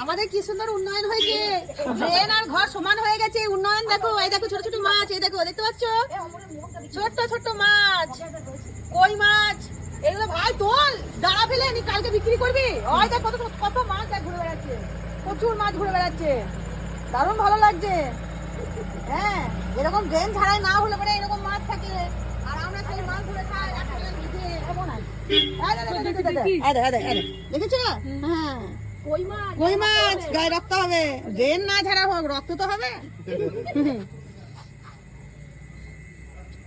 আমাদের কি সুন্দর উন্নয়ন হয়েছে, ড্রেন আর ঘর সমান হয়ে গেছে। উন্নয়ন দেখো, এই দেখো ছোট ছোট মাছ, এই দেখো দেখতে পাচ্ছ ছোট্ট ছোট্ট মাছ, কই মাছ এগুলো। ভাই তোল, দাঁড়া ফেলে নি, কালকে বিক্রি করবি। ওই দেখ কত কত মাছ দেখ ঘুরে বেড়াচ্ছে, প্রচুর মাছ ঘুরে বেড়াচ্ছে, দারুণ ভালো লাগছে। হ্যাঁ, এরকম ড্রেন ছাড়াই না হলে পরে এরকম মাছ থাকে, আর আমরা খালি মাছ ধরে খাই। দেখেছো? হ্যাঁ, কই মাছ গায়ে রাখতে হবে, ড্রেন না ছাড়া হোক, রক্ত তো হবে।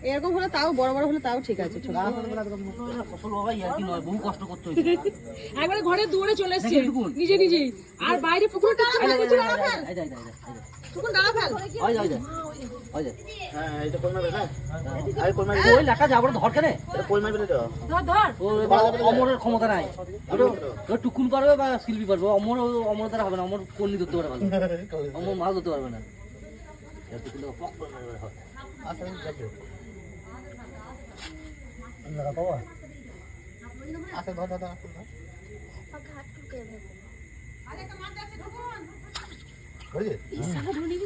এরকম হলে তাও, বড় বড় হলে তাও ঠিক আছে। একবারে ঘরের দুয়ারে চলে এসছে নিজে নিজেই, আর বাইরে পুকুরটা অমরের ক্ষমতা নাই, টুকুন পারবে বা শিল্পী পারবে, অমর দ্বারা হবে না। অমর কর্নি ধরতে পারে ভালো, অমর মাছ ধরতে পারবে না।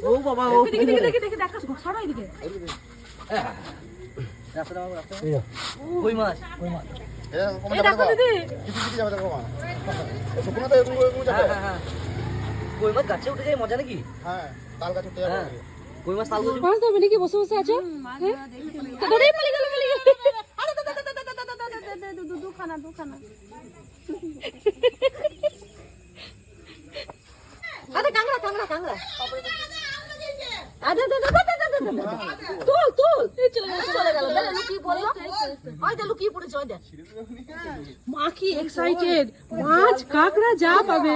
ও বাবা, কই মাছ, কই মাছ গাছে উঠে যায়, মজা নাকি? কই মাছ তাল গাছে মাছ ধরবে নাকি? বসে বসে আছে, দুখানা কাংড়া কাংড়া কাংড়া মা কি এক্সাইটেড, মাছ কাঁকড়া যা পাবে।